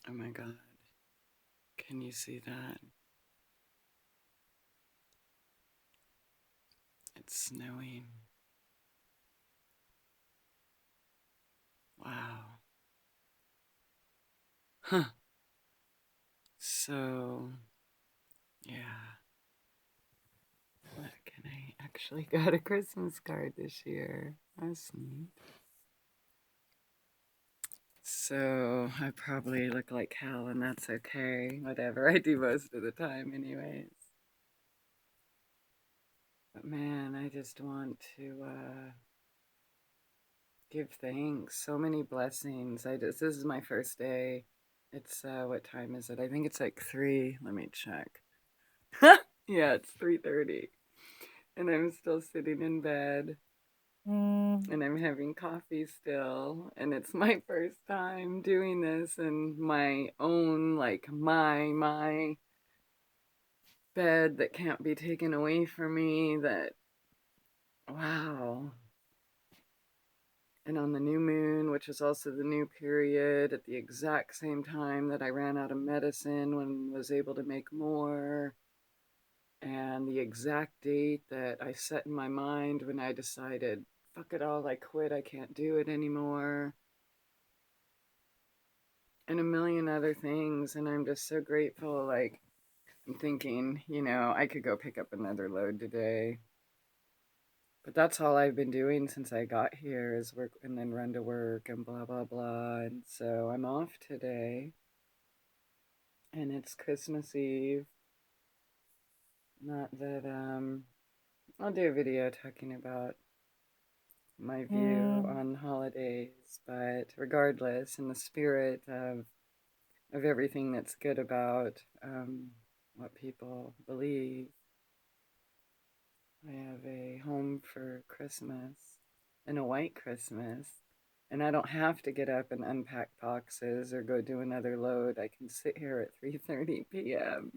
Oh my God. Can you see that? It's snowing. Wow. Huh. So, yeah. Look, and I actually got a Christmas card this year. That's neat. So, I probably look like hell, and that's okay. Whatever. I do most of the time, anyways. But man, I just want to give thanks. So many blessings. This is my first day. It's what time is it? I think it's like 3. Let me check. Yeah, it's 3:30. And I'm still sitting in bed and I'm having coffee still, and it's my first time doing this in my own, like, my bed that can't be taken away from me. That, wow. And on the new moon, which is also the new period, at the exact same time that I ran out of medicine when was able to make more, and the exact date that I set in my mind when I decided, fuck it all, I quit, I can't do it anymore, and a million other things. And I'm just so grateful. Like, I'm thinking, I could go pick up another load today. But that's all I've been doing since I got here, is work and then run to work and blah, blah, blah. And so I'm off today. And it's Christmas Eve. Not that, I'll do a video talking about my view on holidays, but regardless, in the spirit of everything that's good about what people believe, I have a home for Christmas and a white Christmas. And I don't have to get up and unpack boxes or go do another load. I can sit here at 3:30 p.m.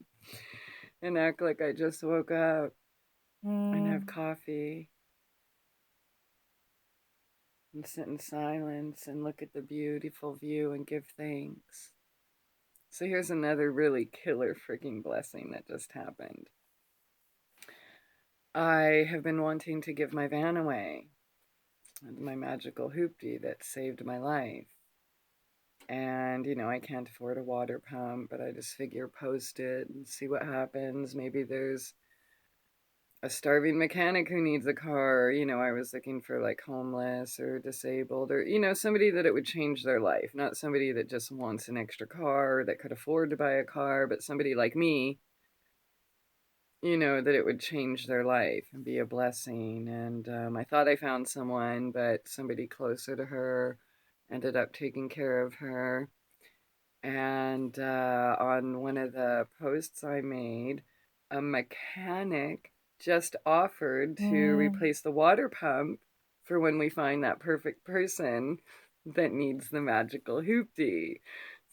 and act like I just woke up and have coffee and sit in silence and look at the beautiful view and give thanks. So here's another really killer freaking blessing that just happened. I have been wanting to give my van away, my magical hoopty that saved my life. And, I can't afford a water pump, but I just figure post it and see what happens. Maybe there's a starving mechanic who needs a car. I was looking for like homeless or disabled, or, somebody that it would change their life. Not somebody that just wants an extra car or that could afford to buy a car, but somebody like me, that it would change their life and be a blessing. And I thought I found someone, but somebody closer to her ended up taking care of her. And on one of the posts I made, a mechanic just offered to replace the water pump for when we find that perfect person that needs the magical hoopty.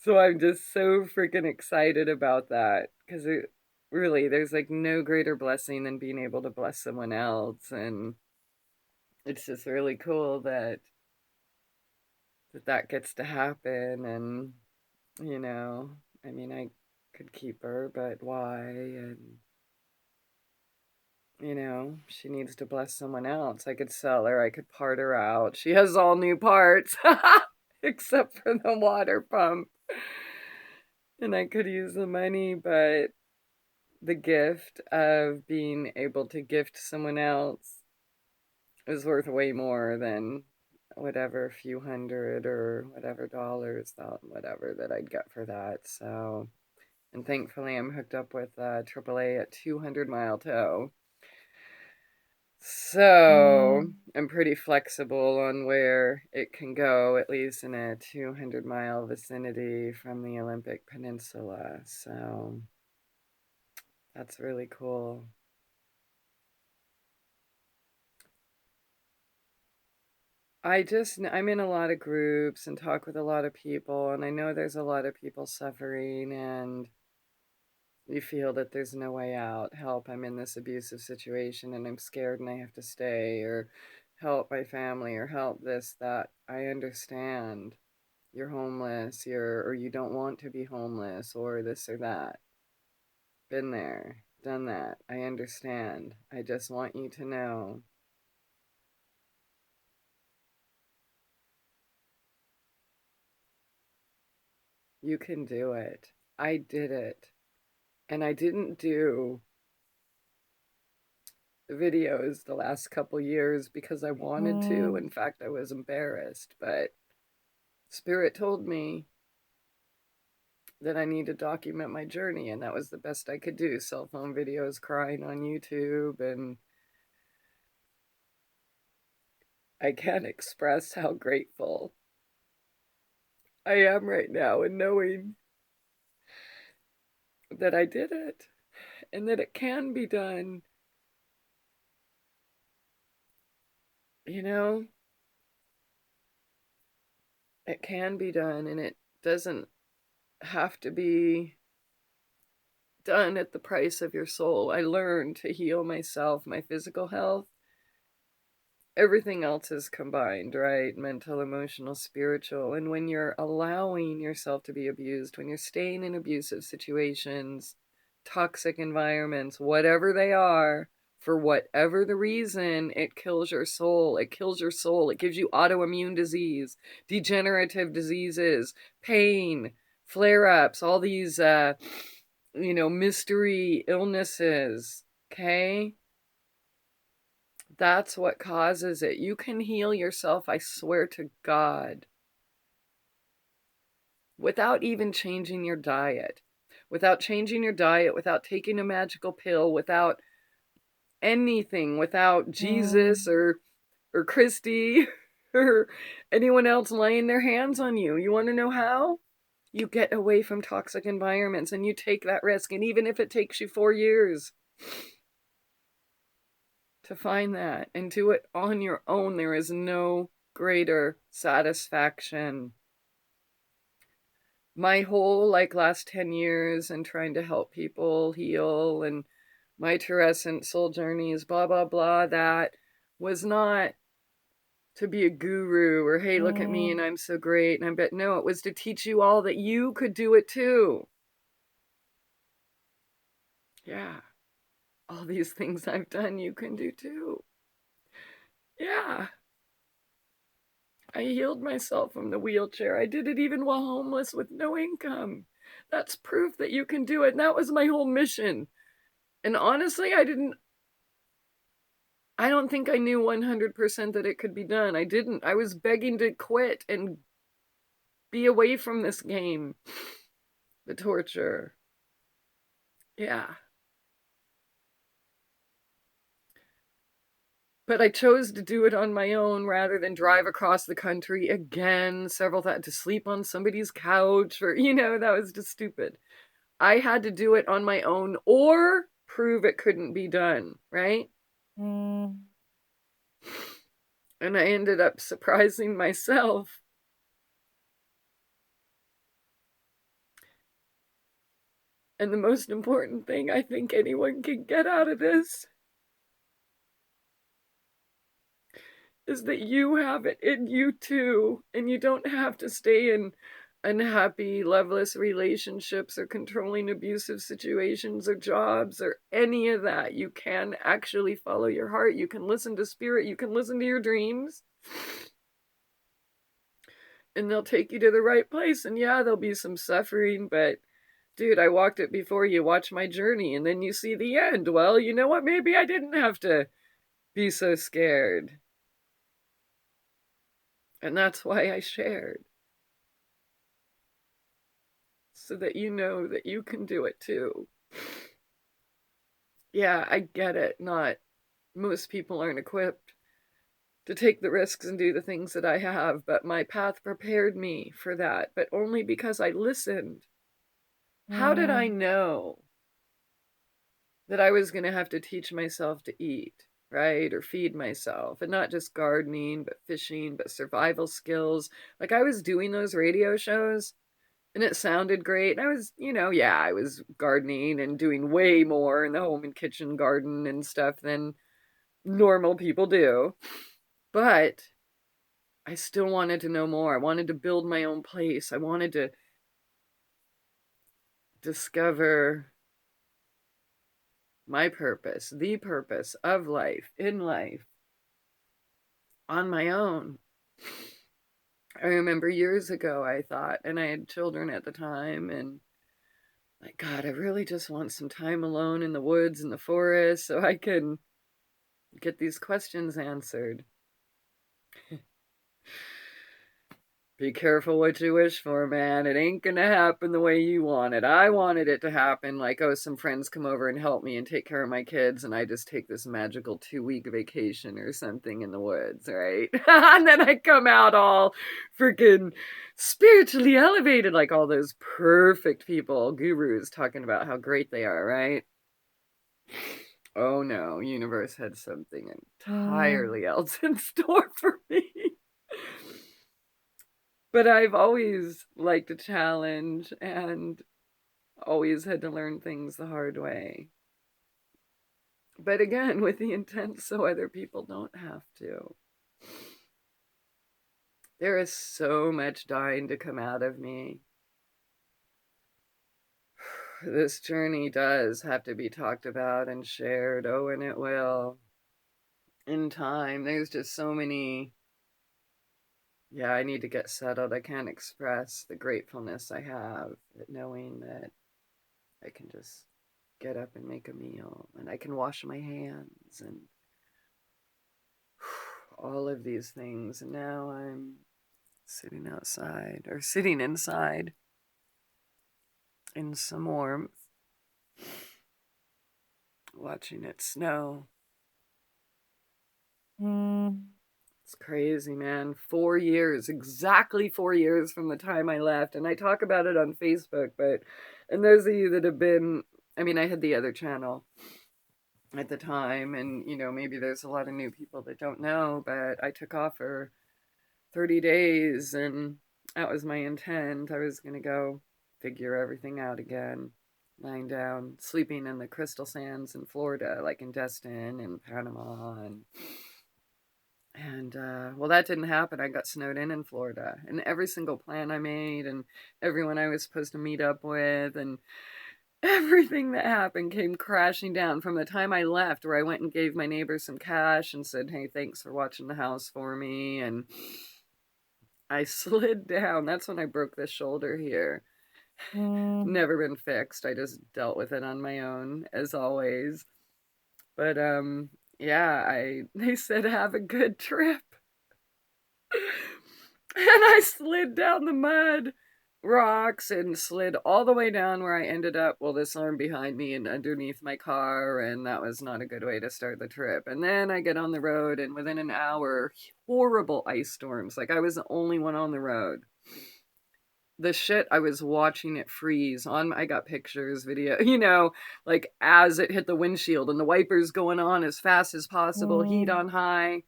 So I'm just so freaking excited about that, because really, there's like no greater blessing than being able to bless someone else. And it's just really cool that gets to happen. And you know, I mean, I could keep her, but why? And, she needs to bless someone else. I could sell her, I could part her out. She has all new parts, except for the water pump. And I could use the money, but the gift of being able to gift someone else is worth way more than whatever few hundred or whatever dollars, whatever that I'd get for that. So, and thankfully I'm hooked up with AAA at 200 mile tow. So I'm pretty flexible on where it can go, at least in a 200-mile vicinity from the Olympic Peninsula. So that's really cool. I'm in a lot of groups and talk with a lot of people, and I know there's a lot of people suffering, and you feel that there's no way out. Help, I'm in this abusive situation and I'm scared and I have to stay, or help my family, or help this, that. I understand. you're homeless, or you don't want to be homeless, or this or that. Been there, done that. I understand. I just want you to know you can do it. I did it. And I didn't do the videos the last couple years because I wanted to. In fact, I was embarrassed, but Spirit told me that I need to document my journey, and that was the best I could do. Cell phone videos, crying on YouTube, and I can't express how grateful I am right now in knowing that I did it and that it can be done. You know, it can be done, and it doesn't have to be done at the price of your soul. I learned to heal myself, my physical health. Everything else is combined, right? Mental, emotional, spiritual. And when you're allowing yourself to be abused, when you're staying in abusive situations, toxic environments, whatever they are, for whatever the reason, it kills your soul. It kills your soul. It gives you autoimmune disease, degenerative diseases, pain, flare-ups, all these, mystery illnesses, okay? That's what causes it. You can heal yourself, I swear to God, without even changing your diet. Without changing your diet, without taking a magical pill, without anything, without Jesus or Christie or anyone else laying their hands on you. You want to know how? You get away from toxic environments and you take that risk. And even if it takes you 4 years to find that and do it on your own, there is no greater satisfaction. My whole last 10 years and trying to help people heal and my Terrescent soul journeys, blah, blah, blah, that was not to be a guru or, hey, look at me and I'm so great. And no, it was to teach you all that you could do it too. Yeah. All these things I've done, you can do too. Yeah. I healed myself from the wheelchair. I did it even while homeless with no income. That's proof that you can do it. And that was my whole mission. And honestly, I don't think I knew 100% that it could be done. I didn't. I was begging to quit and be away from this game. The torture. Yeah. But I chose to do it on my own rather than drive across the country again several times to sleep on somebody's couch or, that was just stupid. I had to do it on my own or prove it couldn't be done, right? And I ended up surprising myself. And the most important thing I think anyone can get out of this is that you have it in you too, and you don't have to stay in unhappy, loveless relationships or controlling abusive situations or jobs or any of that. You can actually follow your heart. You can listen to spirit. You can listen to your dreams. And they'll take you to the right place. And yeah, there'll be some suffering, but dude, I walked it before you. Watch my journey and then you see the end. Well, you know what? Maybe I didn't have to be so scared. And that's why I shared. So that you know that you can do it too. Yeah, I get it. Not most people aren't equipped to take the risks and do the things that I have, but my path prepared me for that, but only because I listened. How did I know that I was going to have to teach myself to eat, right? Or feed myself, and not just gardening, but fishing, but survival skills. Like I was doing those radio shows and it sounded great. And I was, I was gardening and doing way more in the home and kitchen garden and stuff than normal people do. But I still wanted to know more. I wanted to build my own place. I wanted to discover my purpose, the purpose of life, in life, on my own. I remember years ago I thought, and I had children at the time, and like, God, I really just want some time alone in the woods and the forest so I can get these questions answered. Be careful what you wish for, man. It ain't gonna happen the way you want it. I wanted it to happen like, oh, some friends come over and help me and take care of my kids, and I just take this magical 2-week vacation or something in the woods, right? And then I come out all freaking spiritually elevated, like all those perfect people, gurus, talking about how great they are, right? Oh no, universe had something entirely else in store for me. But I've always liked a challenge and always had to learn things the hard way. But again, with the intent so other people don't have to. There is so much dying to come out of me. This journey does have to be talked about and shared. Oh, and it will. In time, there's just so many. Yeah, I need to get settled. I can't express the gratefulness I have at knowing that I can just get up and make a meal, and I can wash my hands, and all of these things. And now I'm sitting outside, or sitting inside in some warmth, watching it snow. It's crazy, man. 4 years, exactly 4 years from the time I left. And I talk about it on Facebook, and those of you that have been, I mean, I had the other channel at the time, and, maybe there's a lot of new people that don't know, but I took off for 30 days, and that was my intent. I was going to go figure everything out again, lying down, sleeping in the crystal sands in Florida, like in Destin and Panama, and well, that didn't happen. I got snowed in Florida, and every single plan I made, and everyone I was supposed to meet up with, and everything that happened came crashing down from the time I left, where I went and gave my neighbor some cash and said, hey, thanks for watching the house for me. And I slid down. That's when I broke this shoulder here. Never been fixed. I just dealt with it on my own, as always. But yeah, they said have a good trip. And I slid down the mud, rocks, and slid all the way down where I ended up, well, this arm behind me and underneath my car, and that was not a good way to start the trip. And then I get on the road, and within an hour, horrible ice storms. Like, I was the only one on the road. The shit, I was watching it freeze on. I got pictures, video, like as it hit the windshield, and the wipers going on as fast as possible, heat on high.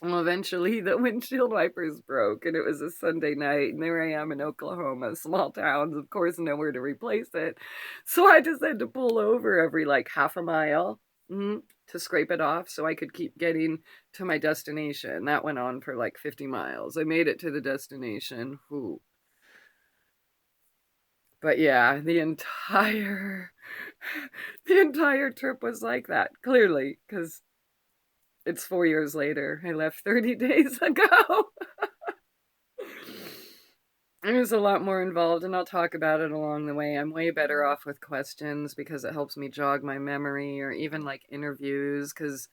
Well, eventually the windshield wipers broke, and it was a Sunday night, and there I am in Oklahoma, small towns, of course, nowhere to replace it. So I just had to pull over every like half a mile to scrape it off so I could keep getting to my destination. That went on for like 50 miles. I made it to the destination. Whew. But yeah, the entire trip was like that, clearly, because it's 4 years later. I left 30 days ago. There's a lot more involved, and I'll talk about it along the way. I'm way better off with questions because it helps me jog my memory, or even like interviews, because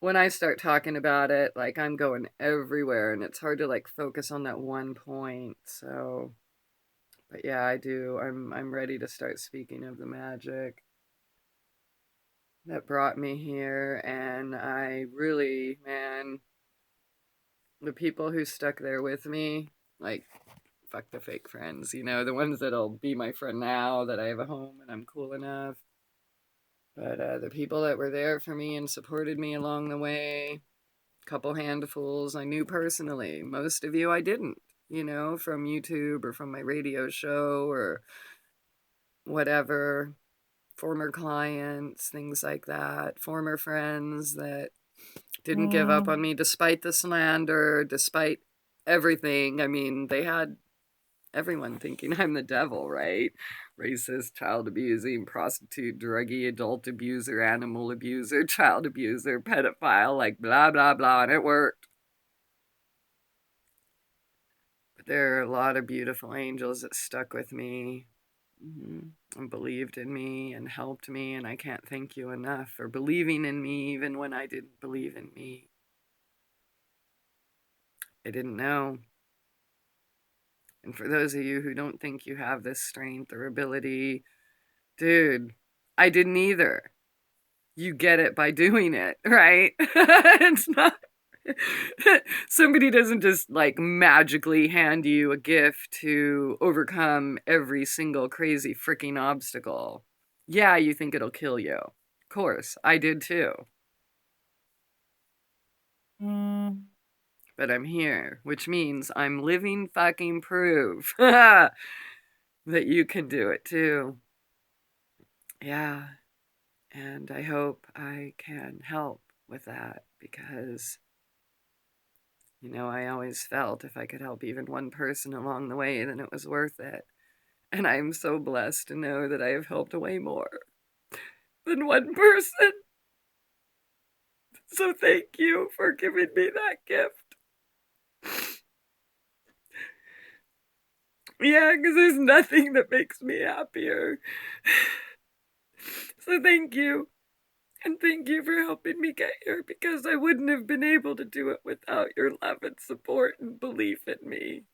when I start talking about it, like I'm going everywhere, and it's hard to like focus on that one point. So, but yeah, I do. I'm ready to start speaking of the magic that brought me here, and I really, man, the people who stuck there with me, like, fuck the fake friends, the ones that'll be my friend now that I have a home and I'm cool enough. But the people that were there for me and supported me along the way, couple handfuls I knew personally. Most of you I didn't, from YouTube or from my radio show or whatever. Former clients, things like that. Former friends that didn't give up on me despite the slander, despite everything. I mean, they had everyone thinking I'm the devil, right? Racist, child abusing, prostitute, druggie, adult abuser, animal abuser, child abuser, pedophile, like blah, blah, blah. And it worked. But there are a lot of beautiful angels that stuck with me, and believed in me and helped me. And I can't thank you enough for believing in me even when I didn't believe in me. I didn't know. And for those of you who don't think you have this strength or ability, dude, I didn't either. You get it by doing it, right? It's not. Somebody doesn't just like magically hand you a gift to overcome every single crazy freaking obstacle. Yeah, you think it'll kill you. Of course, I did too. But I'm here, which means I'm living fucking proof that you can do it too. Yeah. And I hope I can help with that because, I always felt if I could help even one person along the way, then it was worth it. And I'm so blessed to know that I have helped way more than one person. So thank you for giving me that gift. Yeah, because there's nothing that makes me happier. So thank you. And thank you for helping me get here because I wouldn't have been able to do it without your love and support and belief in me.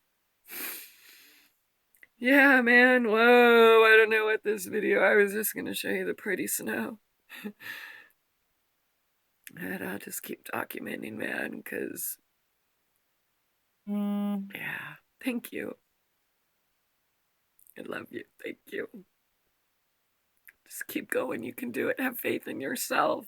Yeah, man. Whoa, I don't know what this video. I was just going to show you the pretty snow. And I'll just keep documenting, man, because, yeah. Thank you. I love you. Thank you. Just keep going. You can do it. Have faith in yourself.